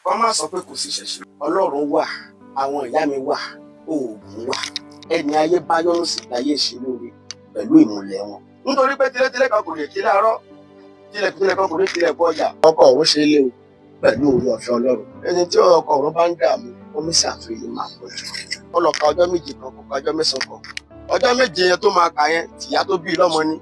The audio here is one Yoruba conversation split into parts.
kọ́ má sọ pé kò sí ṣẹ̀ṣẹ̀. Ọlọ́run wà, àwọn ìyá mi wà, oògùn wà. Ẹni ayé bá yọ́nú sí láyé ṣe lóore pẹ̀lú ìmùlẹ̀ wọn. Nítorí pé tilétilé kan kò lè kí láàárọ̀, tilẹ̀kùtilẹ̀ kan kò lè tilẹ̀ bọ́ ọjà. Ọkọ̀ òun ṣe é lé o pẹ̀lú oore ọ̀fẹ́ Ọlọ́run. Ẹni tí ọkọ̀ òun bá ń dààmú, omi ṣàfihàn máa pọ̀ jù. Wọ́n lọ ka ọjọ́ méje kan, kó ka ọjọ́ mẹ́sàn-án kan. Ọjọ́ méje yẹn tó máa kà yẹn tìyá tó bí lọ́mọ ni.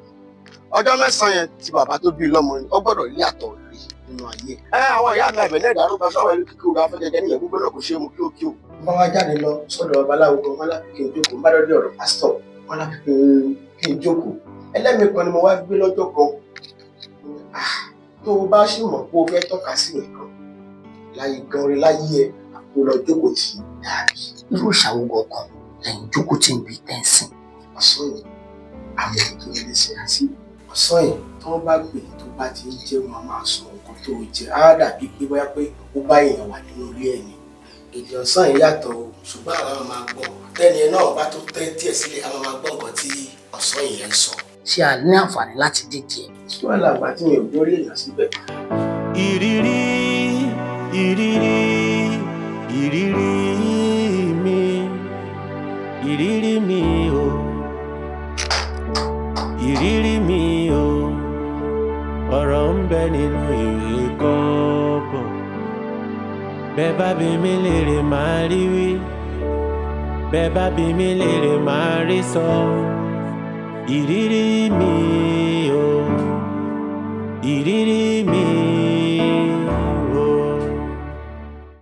Ọjọ́ mẹ́sàn-án yẹn tí bàbá tó bí lọ́mọ ni. Ó gbọ́dọ̀ rí àtọ̀ rí nínú ayé. Àwọn ìyá mi àbẹ̀lẹ̀ ìdárúkọ sọ́wọ́ ẹlú kíkí òru afẹ́jẹjẹ ní ìyẹ̀wò gbọ́dọ̀ kò ṣe é mu kí ó. Bá wá jáde lọ sọ́dọ̀ babaláwo kan, wọ́n láti kí n jókòó. Bá dọ́dọ̀ ọ̀rọ̀ pásítọ̀, wọ́n láti kí n jókòó. Ẹlẹ́mìí kan ni mo wá gbé lọ́jọ́ kan. Tó o bá sì mọ̀ pé o fẹ́ tọ́ka sí nǹkan láyé gan orí láyé ẹ̀ kó lọ jókòó tì í dàbí. Irú ìṣàwògọ̀ kan lẹ́yìn jókòó tí ń bi tẹ́ǹsìn. Ọ̀sán yìí àwọn èèyàn tó lè ṣe àṣì. Ọ̀sán yìí tó bá gbè tó bá ti ń jẹ́ wọn máa sọ nǹkan tó jẹ á dàbí pé bóyá pé ó bá èèyàn wà nínú ilé ẹ̀ ni. Èdè ọ̀sán yìí yàtọ̀ o, ṣùgbọ́n àwọn máa gbọ́. Tẹ́ni ẹ náà bá tó tẹ́ díẹ̀ sílẹ̀, àwọn máa gbọ́ nǹkan tí ọ̀sán yìí ń sọ. Ṣé a ní àǹfààní láti dídì ẹ̀? Ṣé làgbà tí mi ò gbórí èèyàn síbẹ̀? Ìrírí mi o, ọ̀rọ̀ ń bẹ nínú ìwé kọ́bọ̀. Bẹ́ẹ̀ bá bi mí léèrè máa rí wí, bẹ́ẹ̀ bá bi mí léèrè máa rí sọ. Ìrírí mi o, ìrírí mi o.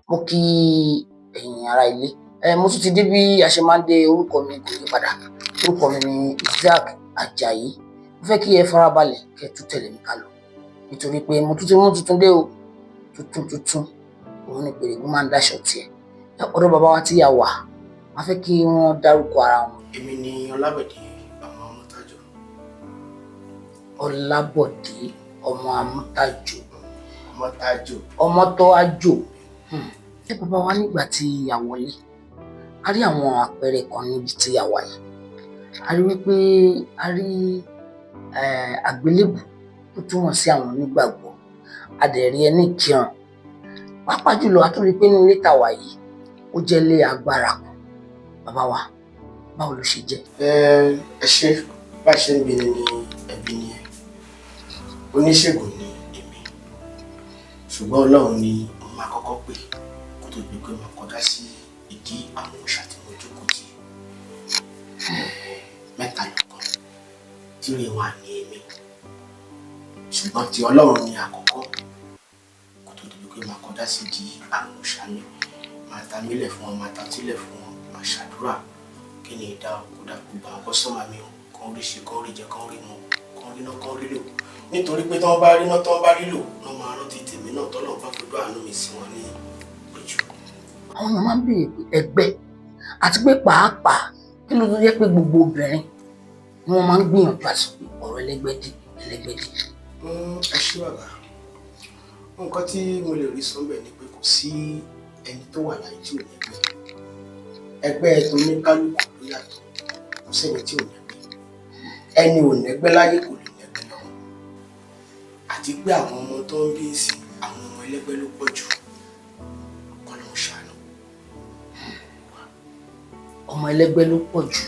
Mo kí ẹ̀yin ará ilé. Mo tún ti dé bí a ṣe máa ń dé orúkọ mi kò yí padà. Orúkọ mi ni Isaac Ajayi. Mo fẹ́ kí ẹ farabalẹ̀ kẹ́ tún tẹ̀lé mi ká lọ. Nítorí pé mo tún ti mú tuntun dé o. Tuntun. Òun ni pèrègùn máa ń dáṣọ tiẹ̀. Ọ̀dọ̀ bàbá wa tí a wà, máa fẹ́ kí wọ́n dárúkọ ara wọn. Èmi ni Ọlábọ̀dé ọmọ Amútájò. Ọlábọ̀dé ọmọ Amútájò. Ọmọ tó àjò. Ṣé bàbá wa nígbà tí a wọlé, a rí àwọn àpẹẹrẹ kan níbi tí a wà yìí. A rí wípé a rí àgbélébù tó túmọ̀ sí àwọn onígbàgbọ́. A dẹ̀ rí ẹni kírun. Pàápàá jùlọ a tún rí pé ní ilé tá wà yìí ó jẹ́ ilé agbára kan. Bàbá wa, báwo ló ṣe jẹ́? Ẹ ṣe bá ṣe ń bi ni ẹbí ni ẹ. Oníṣègùn ni èmi. Ṣùgbọ́n Ọlọ́run ni mo máa kọ́kọ́ pè kó tó di pé mo kọjá sí ìdí àwọn òòṣà tí mo jókòó tì. Mẹ́ta lọ́kàn tí rè wà ní èmi. Ṣùgbọ́n ti Ọlọ́run ni àkọ́kọ́ kó tó di pé mo kọjá sí ìdí àwọn òòṣà mi. Máa ta mílẹ̀ fún wọn, máa ta tílẹ̀ fún wọn, máa ṣàdúrà kí ni ìdá òkúta gbogbo àwọn kọ́sọ́mà mi kan rí ṣe, kan rí jẹ, kan rí mu, kan rí náà, kan rí lò. Nítorí pé tí wọ́n bá rí náà, tí wọ́n bá rí lò, wọ́n máa rántí tèmi náà tọ́lọ́run bá fojú àánú mi sí wọn ní ojú. Àwọn èèyàn máa ń béèrè pé ẹgbẹ́ àti pé pàápàá kí ló tó jẹ́ pé gbogbo obìnrin ni wọ́n máa ń gbìyànjú àti pé ọ̀rọ̀ ẹlẹ́gbẹ́dì. Ẹ ṣé bàbá. Nǹkan tí mo lè rí sọ́nbẹ̀ ni pé kò sí ẹni tó wà láyé tí ò ní ẹgbẹ́. Ẹgbẹ́ tó ní kálukú ló yàtọ̀. Kò sẹ́ni tí ò ní ẹgbẹ́. Ẹni ò nẹ́gbẹ́ láyé kò lè nẹ́gbẹ́ lọ́wọ́. Àti pé àwọn ọmọ tó ń bí sí àwọn ọmọ ẹlẹ́gbẹ́ ló pọ̀ jù. Kọ́ ló ń ṣàánú. Ọmọ ẹlẹ́gbẹ́ ló pọ̀ jù.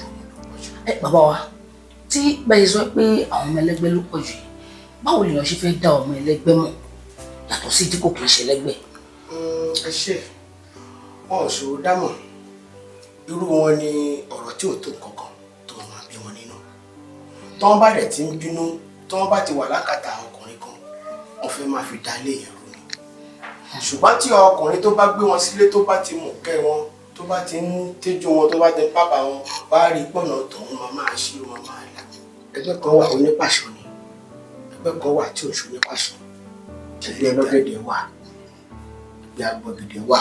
Bàbá wa, tí bẹ́ẹ̀ sọ pé àwọn ọmọ ẹlẹ́gbẹ́ ló pọ̀ jù yìí, báwo lèèyàn ṣe fẹ́ dá ọmọ ẹlẹ́gbẹ́ mọ̀ yàtọ̀ sí tí kò kìí ṣe ẹlẹ́gbẹ́? Ẹ ṣé, wọn ò ṣòro dámọ̀. Irú wọn ni ọ̀rọ̀ tí ò tó nǹkankan tó máa bí wọn nínú. Tọ́n bá dẹ̀ ti ń bínú, tọ́n bá ti wà lákàtà ọkùnrin kan, wọ́n fẹ́ máa fi dá ilé yẹn rú ni. Ṣùgbọ́n tí ọkùnrin tó bá gbé wọn sílé tó bá ti mú kẹ́ wọn, tó bá ti ń tẹ́jú wọn, tó bá ti ń pápá wọn, wá rí pọ̀nà tòun máa ṣí wọn máa là. Ẹgbẹ́ kan wà onípàṣọ ni, ẹgbẹ́ kan wà tí ò ṣe onípàṣọ. Ẹgbẹ́ ọlọ́gẹ̀dẹ̀ wà, ẹgbẹ́ agbọ̀gẹ̀dẹ̀ wà.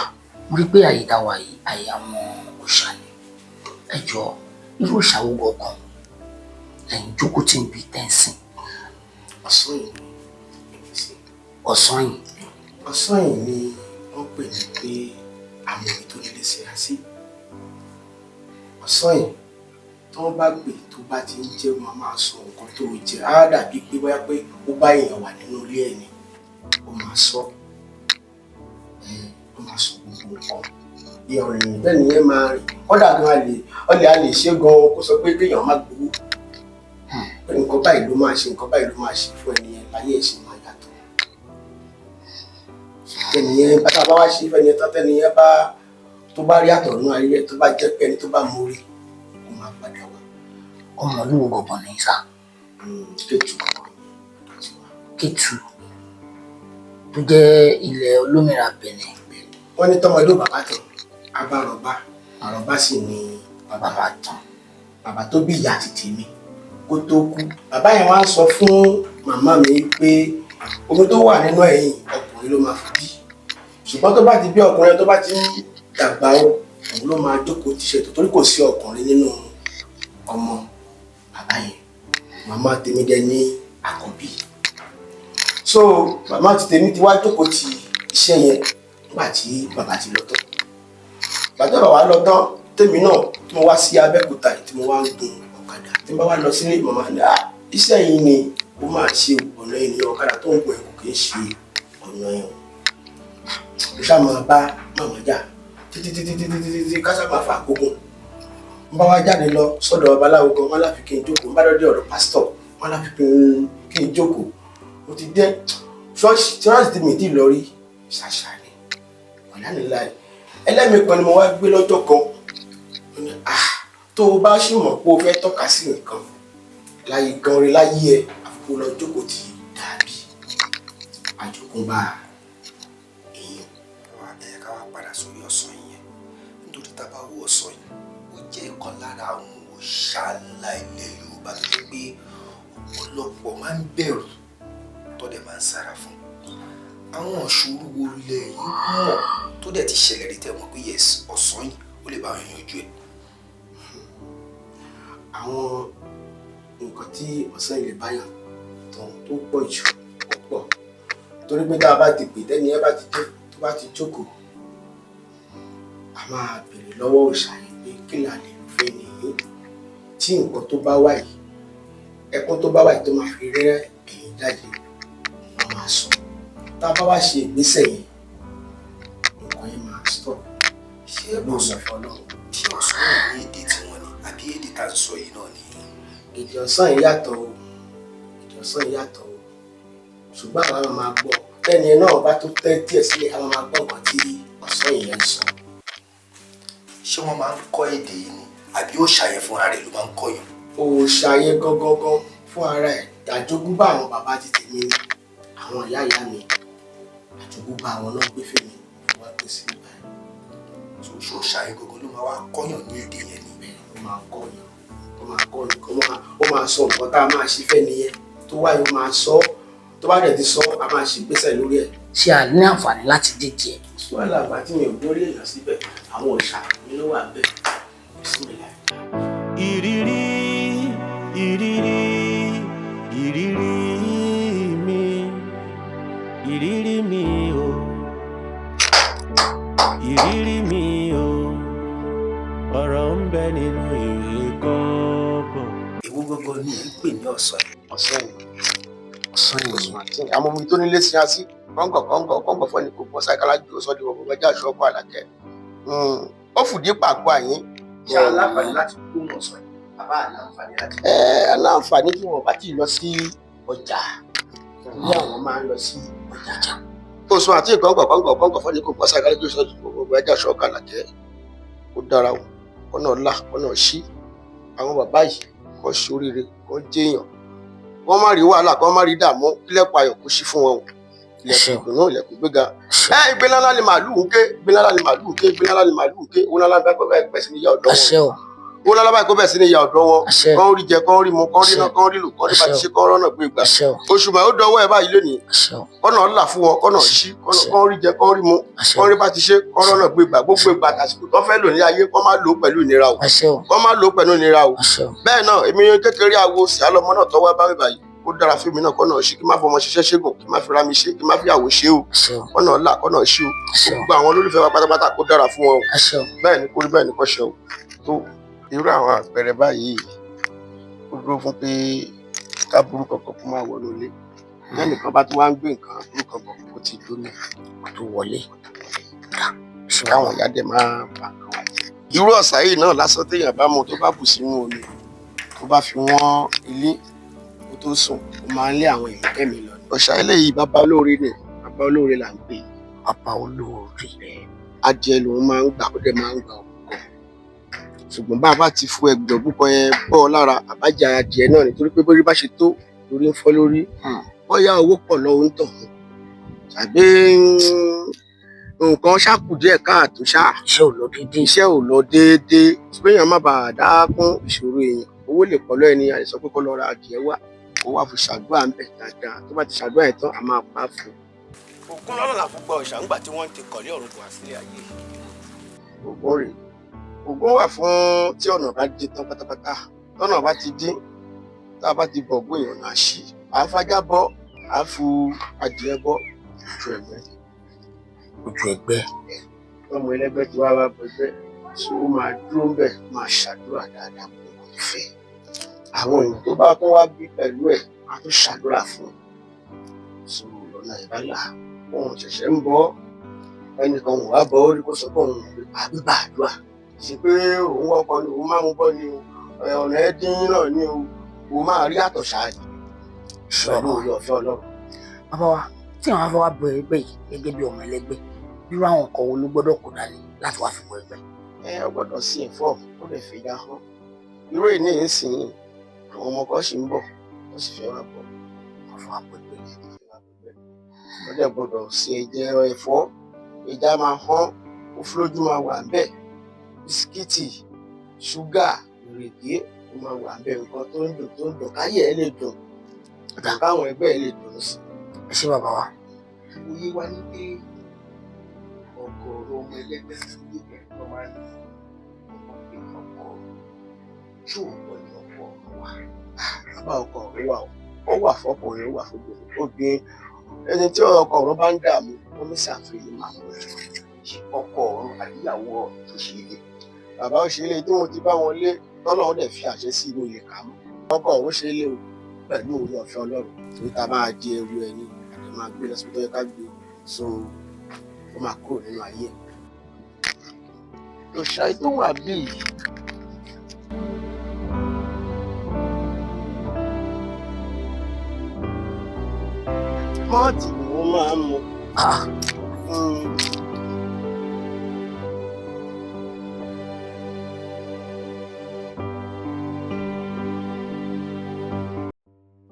Mo rí pé àyè tá wà yìí àyè àwọn òòṣà ni. Ẹ jọ̀ọ́, irú ìṣàwògọ̀ kan lẹ́yìn jókòó tí ń bi tẹ́ǹsìn. Ọ̀sán yìí ni èmi sí. Ọ̀sán yìí. Ọ̀sán yìí ni wọ́n pè ní pé àwọn òbí tó nílé ṣe àṣì. Ọ̀sán yìí tí wọ́n bá gbè tó bá ti ń jẹ́ wọn máa sọ nǹkan tó jẹ á dàbí pé bóyá pé ó bá èèyàn wà nínú ilé ẹ̀ ni ó máa sọ. wọ́n máa sọ gbogbo nǹkan bí ọ̀rìn bẹ́ẹ̀ nìyẹn máa rìn kọ́dà gan a lè ṣe gan kó sọ pé kéèyàn má gbowó pé nǹkan báyìí ló máa ṣe nǹkan báyìí ló máa ṣe fún ẹnìyẹn láyé ẹ̀sìn máa yàtọ̀ ẹnìyẹn bá tá a bá wá ṣe fẹ́niyẹn tán tẹ́niyẹn bá tó bá rí àtọ̀nú ayé rẹ̀ tó bá jẹ́ pé ẹni tó bá mórí kó máa padà wá. ọmọ olúwo gbọ̀ngàn ní sá. Kétu tó jẹ́ ilẹ̀ olómìnira Benin. Wọ́n ní tọmọdé ò bàbá tán abárọ̀bá àrọ̀bá sì ni bàbá tán bàbá tó bí ìyá àti tèmi kó tó kú bàbá yẹn wá sọ fún màmá mi pé omi tó wà nínú ẹ̀yìn ọkùnrin ló máa fi bí ṣùgbọ́n tó bá ti bí ọkùnrin tó bá ti ń dàgbà òun ló máa jókòó tíṣẹ́ tó torí kò sí ọkùnrin nínú ọmọ bàbá yẹn màmá tèmi dẹ̀ ní àkọ́bí so màmá ti tèmi ti wá jókòó ti iṣẹ́ yẹn nígbà tí bàbá ti lọ tán bàtà bàbá lọ tán tèmi náà tí mo wá sí Abẹ́òkúta tí mo wá ń gun ọ̀kadà tí mo bá wá lọ sílé màmá ní iṣẹ́ yìí ni ó máa ṣe ọ̀nà ènìyàn ọ̀kadà tó ń gun ẹ̀kọ́ kì í ṣe ọ̀nà ẹ̀wọ̀n mo ṣáà máa bá màmá jà títí ká sábà fà kókó mo bá wá jáde lọ sọ́dọ̀ babaláwo kan wọn láfi kí n jókòó mo bá dọdẹ ọ̀dọ̀ pásítọ̀ wọn láfi kí n jókòó mo ti dé ṣọ́ọ̀ṣì tí mi ti lọ rí ṣàṣà ni ọ̀là nílá ẹ̀ ẹlẹ́mìí kan ni mo wá gbé lọ́jọ́ kan mo ní tó o bá ṣì mọ̀ pé o fẹ́ tọ́ka sí nǹkan láyé gan rí láyé ẹ̀ àfikún lọ jókòó ti dàbí àjogúnbá èèyàn. ẹ ká wá padà sórí ọ̀sán yẹn nítorí tá a bá wo ọ̀sán yẹn ó jẹ́ ìkan lára àwọn òòṣà ńlá ilẹ̀ Yorùbá tó jẹ́ pé ọ̀pọ̀lọpọ̀ máa ń bẹ̀rù tó dẹ̀ máa ń sára fún àwọn ìṣòro wo lẹ̀ yìí mọ̀ tó dẹ̀ ti ṣẹlẹ̀ rí tẹ́ mọ̀ pé yes ọ̀sán yìí ó lè bá wọn yanjú ẹ̀. àwọn nǹkan tí ọ̀sán ilẹ̀ báyàn tán tó pọ̀ jù ó pọ̀ torí pé tá a bá ti pè tẹ́ni ẹ bá ti dé tó bá ti jókòó a máa béèrè lọ́wọ́ òòṣà yẹn pé kí là lè fẹ́ nìyí tí nǹkan tó bá wà yìí ẹkún tó bá wà yìí tó máa fi rẹ́ ẹ̀yìn jáde wọ́n máa sọ tá a bá wá ṣe ìgbésẹ̀ yẹn nǹkan yẹn máa stop ṣé ọ̀sán fọlọ́run ṣé ọ̀sán yìí ní èdè tí wọ́n ní àbí èdè tá à ń sọ yìí náà ni. èdè ọ̀sán yìí yàtọ̀ o èdè ọ̀sán yìí yàtọ̀ o ṣùgbọ́n àwọn máa gbọ́ bẹ́ẹ̀ni ẹ náà bá tó tẹ́ díẹ̀ sílẹ̀ àwọn máa gbọ́ nǹkan tí ọ̀sán yìí ń sọ. ṣé wọ́n máa ń kọ́ èdè yìí ni àbí òòṣà yẹn fúnra rẹ̀ ló máa ń kọ́ yẹn. òòṣà yẹn gangan fún ara ẹ̀ àjogúnbá àwọn bàbá ti tèmi ni àwọn ìyá mi àjogúnbá àwọn náà gbé fèmí wá gbé sí ìgbà yẹn. òòṣà yẹn gangan ló máa wá kọ́yàn ní èdè yẹn ni. bẹ́ẹ̀ ó máa kọ́yàn ó máa sọ nǹkan tá a máa ṣe fẹ́ nìyẹn tó wáyé ó máa sọ tó bá dẹ̀ ti sọ a máa ṣe ìgbésẹ̀ lórí ẹ̀. ṣé a ní àǹfààní láti dédìí ẹ. wọ́n làgbà tí mi ò gbórí èèyàn síbẹ̀ àwọn òòṣà mi ló wà bẹ́ẹ̀ símìlà. ìrírí ìrírí ìrírí mi ìrírí mi o ìrírí mi o ọ̀rọ̀ ń bẹ nínú ìwé kọ́bọ̀. èwo gbogbo ni ẹ ń pè ní ọ̀sán yìí. ọ̀sán yìí àti àwọn ọmọ mi tó nílé sí así kọ́ńgọ̀ fọ́ni kò bọ́ sáìkálá jù sọ́ọ́ di wọ́n bọ́ bẹ́jà ṣọ́ọ́kù àlàkẹ́ ó fìdí pàgọ́ àyín. ṣé aláǹfààní láti kó wọn sọ yìí bàbá aláǹfààní láti. aláǹfààní tí wọn bá ti lọ sí ọjà ní àwọn máa ń lọ sí ọjà. oṣù àti kọ́ńgọ̀ fọ́ni kò bọ́ sáìkálá jù sọ́ọ́ di wọ́n bọ́ bẹ́jà ṣọ́ọ́kù àlàkẹ́ ó dára o kọ́nà ọ̀la kọ́nà ṣí àwọn bàbá yìí kọ́ ṣoríire kọ́ jẹ́yàn wọ́n má rí wàhálà kọ́ má rí dààmú ilẹ̀kùn ayọ̀ kó ṣí fún wọn o ilẹ̀kùn ìdùnnú ilẹ̀kùn gbéga ìgbé ńlá ni màálùú ń ké ìgbé ńlá ni màálùú ń ké ìgbé ńlá ni màálùú ń ké owó ńlá bá kọ́ bẹ́ẹ̀ sí ní ìyá ọ̀dọ́ wọn owó ńlá bá kọ́ bẹ́ẹ̀ sí ní ìyá ọ̀dọ́ wọn kọ́ rí jẹ kọ́ rí mu kọ́ rí náà kọ́ rí lò kọ́ rí bá ti ṣe kọ́ rọ́nà gbé gbà oṣù mọ̀ ó dọwọ́ ẹ̀ báyìí lónìí kọ́nà ọ̀là fún wọn kọ́nà ṣí kọ́ rí jẹ kọ́ rí mu kọ́ rí bá ti ṣe kọ́ rọ́nà gbé gbà gbogbo ìgbà àsìkò tó fẹ́ lò ní ayé kọ́ máa lò ó pẹ̀lú ìnira o kọ́ máa lò ó pẹ̀lú ìnira o bẹ́ẹ̀ náà èmi kékeré awo sí alọ́mọ náà tọ́wọ́ bá mi báyìí ó dára fún mi náà kọ́nà ṣí kí má fọmọ ṣiṣẹ́ ṣẹ́gun kí má fi ra mi ṣe kí má fi àwò ṣe o kọ́nà ọ̀la kọ́nà ṣí o gbogbo àwọn olólùfẹ́ wa pátápátá kó dára fún wọn o bẹ́ẹ̀ ni kó rí bẹ́ẹ̀ ni kó ṣe o tó irú àwọn àpẹẹrẹ báyìí ó dúró fún pé ká burú kankan kó má wọnú ilé lẹ́nìkan bá tún wá ń gbé nǹkan burú kan bọ̀ kó ti dóná kó tó wọlé káwọn ìyá dẹ̀ máa bà kan wá jẹ́. Irú ọ̀sà yìí náà lásán téèyàn bá mu tó bá bù sínú omi tó bá fi wọ́n ilé kó tó sùn ó máa ń lé àwọn èèyàn kẹ́mi lọ. Ọ̀sà eléyìí bàbá olóore ni bàbá olóore là ń pè é. Bàbá olóore. Adìẹ lòun máa ń gbà ó dẹ̀ máa ń gbà òkúkọ ṣùgbọ́n bá a bá ti fún ẹgbẹ́ òkúkọ yẹn bọ́ ọ lára àbájá adìẹ náà nítorí pé bórí bá ṣe tó lórí ń fọ́ lórí bóyá owó pọ̀ lọ́wọ́ ń tọ̀ tàbí nǹkan ṣàkù díẹ̀ káàtó ṣá. Iṣẹ́ ò lọ déédéé ṣùgbọ́n má bàa dá kún ìṣòro èèyàn owó lè pọ̀ lọ́wọ́ ẹni àìsàn pé kó lọ ra adìẹ wá kó wá fi ṣàdúrà ń bẹ̀ dáadáa tó bá ti ṣàdúrà yẹn tán a máa pa á fún un. Ògún lọ́nà là fún gbọ́ ọ̀ṣà ńgbà tí wọ́n ti kọ̀lé ọ̀run bọ̀ sílé ayé. Ògún rèé Ògún wà fún tí ọ̀nà bá dín tán pátápátá tọ́nà bá ti dín tá a bá ti bọ̀ ògún èèyàn náà ṣí à ń fajá bọ́ à ń fu adìẹ bọ́ ojú ẹgbẹ́ ọmọ ẹlẹgbẹ́ tí wàá wá gbẹgbẹ́ tí ó máa dúró bẹ̀ máa ṣàdúrà dáadáa pé kò tó fẹ́ àwọn èèyàn tó bá tún wá bí pẹ̀lú ẹ̀ á tún ṣàdúrà fún un sọ ọ̀nà ìbálà òun ṣẹ̀ṣẹ̀ ń bọ́ ẹnìkan òun wá bọ́ orí kó sọ pé òun àbí bàdúrà sí pé òun ọkọ ni òun máa ń bọ́ ni ọ̀nà ẹ̀dín náà ni òun máa rí àtọ̀ṣáàdì pẹ̀lú orí ọ̀fẹ́ Ọlọ́run. Bàbá wa tí àwọn afọwọ́ bọ ẹgbẹ́ yìí gẹ́gẹ́ bí ọmọ ẹlẹ́gbẹ́ irú àwọn nǹkan wo ló gbọ́dọ̀ kó dání láti wá fi bọ ẹgbẹ́? Ọ gbọ́dọ̀ sí ẹ̀fọ́ ó lè fi ya hàn irú ìní ìsìn àwọn ọmọ kan sì ń bọ̀ ó sì fẹ́ wá bọ̀ wọ́n fún apẹ̀pẹ̀ ó dẹ̀ gbọ́dọ̀ sí ẹ̀jẹ̀ ẹ̀fọ́ ẹja máa hán ó fúlójú máa wà ń bẹ̀ bisikíìtì ṣúgà ìrèké ó máa wà ń bẹ̀ nǹkan tó ń dùn káyẹ̀ ẹ̀ lè dùn káwọn ẹgbẹ́ ẹ̀ lè dùn sí. Ẹ ṣé bàbá wa. Oyé wa ní pé ọ̀gọ̀ọ̀rọ̀ ọmọ ẹlẹ́gbẹ́ sí ní ẹ̀kọ́ máa ń ní ọmọ pé ọkọ̀ tí ò gbọ́ ní ọkọ̀ ọ̀rọ̀ wa. Bàbá ọkọ̀ ọ̀rọ̀ wa ó wà fọkùnrin ó wà fọkùnrin obìnrin ẹni tí ọkọ̀ ọ̀rọ̀ bá ń dààmú wọ́n ní ṣàfihàn máa pọ̀ jù ọkọ̀ ọ̀rọ̀ àdíyàwó tó ṣe ilé. Bàbá ó ṣe ilé tí wọ́n ti bá wọn lé tọ́lọ́ dẹ̀ fi àṣẹ sí inú ilé kà mọ́. Ọkọ̀ ọ̀rọ̀ ṣe ilé o pẹ̀lú orí ọ̀fẹ́ Ọlọ́run torí ta máa di ẹrù ẹni àti máa gbé lọ sí tó yẹ ká gbé so ó máa kúrò nínú ayé ẹ̀. Òòṣà tó wà bíi mọ́ọ̀tì ni wọ́n máa ń mu.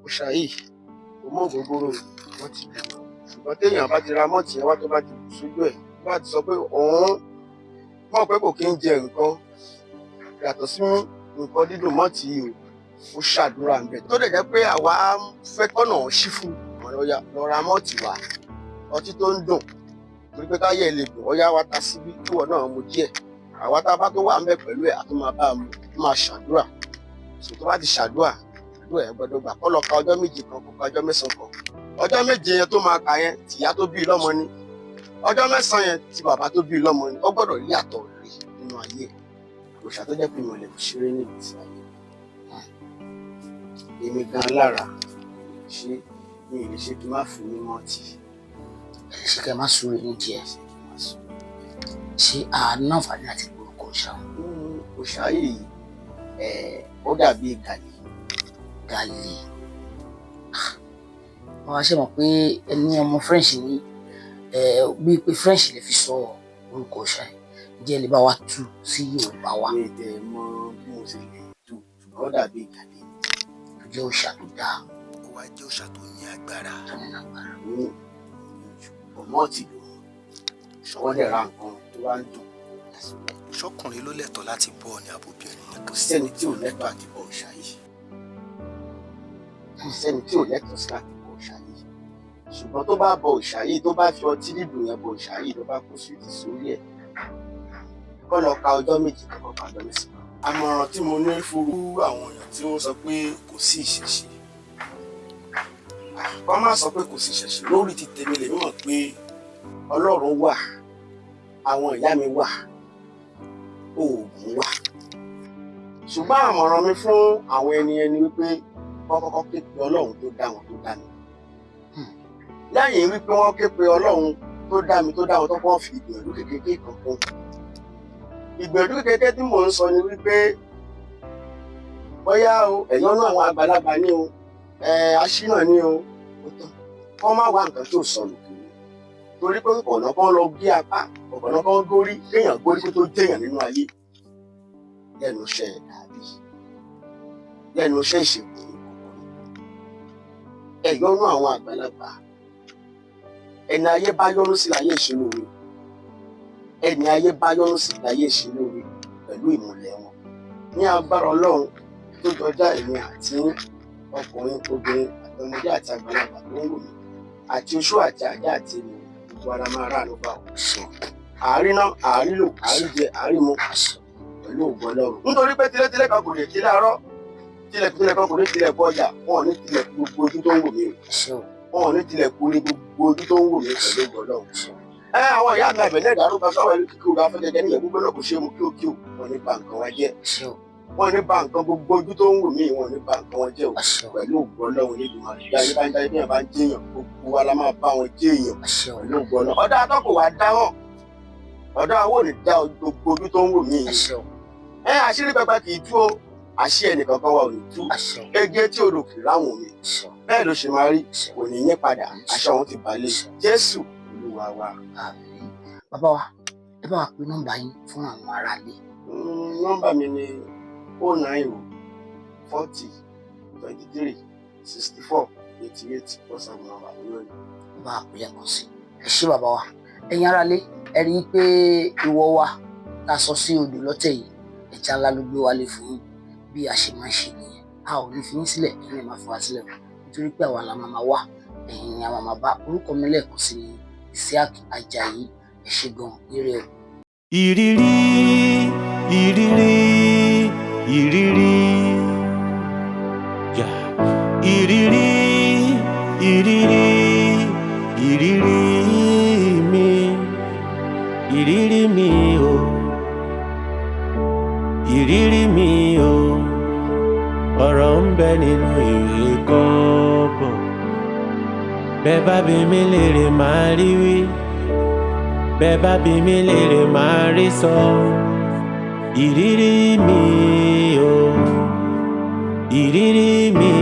Òòṣà yìí kò mọ ògógóró wọ́n ti bẹ̀ wọ́n ṣùgbọ́n téèyàn bá ti ra mọ́ọ̀tì yẹn wá tó bá ti bù sójú ẹ̀ tó bá ti sọ pé òun mọ̀ pé kò kí ń jẹ nǹkan yàtọ̀ sí nǹkan dídùn mọ́ọ̀tì yìí ó ṣàdúrà ń bẹ̀ tó dẹ̀ jẹ́ pé àwa fẹ́ kọ́nà ṣí fún lọ ra mọ́ọ̀tì wá ọtí tó ń dùn torí pé káyẹ̀ lè dùn ọyá wa ta síbí kíwọ náà mu díẹ̀ àwa tá a bá tó wà ń bẹ̀ pẹ̀lú ẹ̀ àtún máa bá a mu tó máa ṣàdúrà tó bá ti ṣàdúrà àdúrà ẹ̀ gbọ́dọ̀ gbà kọ́ lọ ka ọjọ́ méje kan kó ka ọjọ́ mẹ́sàn-án kan ọjọ́ méje yẹn tó máa kà yẹn tìyá tó bí lọ́mọ ni ọjọ́ mẹ́sàn-án yẹn tí bàbá tó bí lọ́mọ ni ó gbọ́dọ̀ rí àtọ̀ rẹ̀ nínú ayé òòṣà tó jẹ́ pé mo lè fi ṣeré ní ìgbésí ayé èmi gan lára ṣe mi ì lè ṣe kí n má fún ní mọ́tì ṣé kẹ́ má súré ní díẹ̀ ṣé àánú àǹfààní àti orúkọ òòṣà òòṣà yìí ó dàbí gàlí wọ́n á ṣe mọ̀ pé ẹni ọmọ French ní bíi pé French lè fi sọ orúkọ òòṣà jẹ́ lè bá wa tú sí Yorùbá wa. mi ì tẹ̀ mọ bí mo ṣe lè tú ṣùgbọ́n ó dàbí gàlí tó jẹ́ òòṣà tó dáa ó wá jẹ́ òòṣà tó ní agbára. mọ́ọ̀tì ló ṣọwọ́ dẹ̀ ra nǹkan tó wá ń dùn. ṣọkùnrin ló lẹ́tọ̀ọ́ láti bọ́ ọ ní àbóbìnrin ní kò sẹ́ni tí ò lẹ́tọ̀ọ́ àti bọ òòṣà yìí kò sẹ́ni tí ò lẹ́tọ̀ọ́ sí àti bọ òòṣà yìí ṣùgbọ́n tó bá bọ òòṣà yìí tó bá fi ọtí dídùn yẹn bọ òòṣà yìí tó bá kó síìtì sórí ẹ̀ kọ́ lọ ka ọjọ́ méjì kọ́kọ́ ka ọjọ́ mẹ́sàn-án. àmọ̀ràn tí mo ní fún àwọn èèyàn tí wọ́n sọ pé kò sí ìṣẹ̀ṣe kọ́ má sọ pé kò sí ìṣẹ̀ṣe lórí ti tèmi lèmi mọ̀ pé Ọlọ́run wà àwọn ìyá mi wà oògùn wà ṣùgbọ́n àmọ̀ràn mi fún àwọn ẹni wípé wọ́n kọ́kọ́ ké pe Ọlọ́run tó dá wọn tó dá mi lẹ́yìn wípé wọ́n ké pe Ọlọ́run tó dá mi tó dá wọn tó kọ́ fi ìgbìyànjú kékeré kan kún. Ìgbìyànjú kékeré tí mò ń sọ ni wípé bóyá o ẹ̀yọ́nú àwọn àgbàlagbà ní o aṣínà ní o kọ́ má wá nǹkan tó sọnù kiri torí pé ọ̀nà kan lọ gé apá ọ̀nà kan górí kéèyàn górí kó tó déèyàn nínú ayé lẹ́nu iṣẹ́ dàbí lẹ́nu iṣẹ́ ìṣègùn ẹ̀yọ́nú àwọn àgbàlagbà ẹni ayé bá yọ́nú sí láyé ìṣelóore ẹni ayé bá yọ́nú sí láyé ìṣelóore pẹ̀lú ìmùlẹ̀ wọn ní agbára Ọlọ́run tó jọjá èmi àti ọkùnrin obìnrin àtọmọdé àti àgbàlagbà tó ń wò mí àti oṣó àti ajá àti ènìyàn gbogbo ara máa rà ló bá wọn. àárín àárínlò àáríjẹ àárínmu pẹ̀lú ògbọ́n Ọlọ́run nítorí pé tilétilé kan kò lè kí láàárọ̀ tilẹ̀kùn kan kò ní tilẹ̀ bọ́jà wọn ò ní tilẹ̀ gbogbo ojú tó ń wò mí wọn ò ní tilẹ̀ kú ní gbogbo ojú tó ń wò mí pẹ̀lú ògbọ́n Ọlọ́run. àwọn ìyá mi àbẹ̀lẹ̀ ìdárúkọ sọ́wọ́ ẹni kíkú ra fẹ́jẹ̀jẹ̀ níyẹn gbogbo náà kò ṣe é mú kíókíó wọn ní ba nǹkan wa jẹ́ wọn ní ba nǹkan gbogbo ojú tó ń wò mí wọn ní ba nǹkan wọn jẹ́ o pẹ̀lú ògbọ́n Ọlọ́run níbi màá rí ayé bá ń jáde bí wọn bá ń jẹyàn gbogbo wa la máa bá wọn jẹyàn pẹ̀lú ògbọ́n Ọlọ́run. ọ̀dà àtọ́kù wa dáhùn ọ̀dà àwọn ò ní dá gbogbo ojú tó ń wò mí yìí àṣírí pẹpẹ kì í tú o àṣì ẹnìkan kan wa ò ní tú ege tí odò kì í ráwọn mi bẹ́ẹ̀ ló ṣe máa rí kò ní yín padà àṣà wọn ti balẹ̀ Jésù Olúwa wa. Bàbá wa ẹ bá wa pe nọ́mbà yín fún àwọn aráalé. Nọ́mbà mi ni 090 40 23 64 88 WhatsApp nọ́mbà mi lónìí. Bàbá wa pè lẹ́ẹ̀kan sí ẹ ṣé bàbá wa ẹ̀yin aráalé ẹ rí i pé ìwọ wa tá a sọ sí odò lọ́tẹ̀ yìí ẹja ńlá ló gbé wálé fún yín bí a ṣe máa ń ṣe nìyẹn a ò ní fi yín sílẹ̀ ẹ̀yin ẹ̀ máa fi wá sílẹ̀ nítorí pé àwa la máa wá ẹ̀yin ni a máa bá orúkọ mi lẹ́ẹ̀kan sí ni Isiaq Ajayi ẹ ṣé gan ire o. ìrírí yà ìrírí mi o ìrírí mi o ọ̀rọ̀ ń bẹ nínú ìwé kọ́bọ̀ bẹ́ẹ̀ bá bi mí léèrè máa rí wí bẹ́ẹ̀ bá bi mí léèrè máa rí sọ ìrírí mi o ìrírí mi.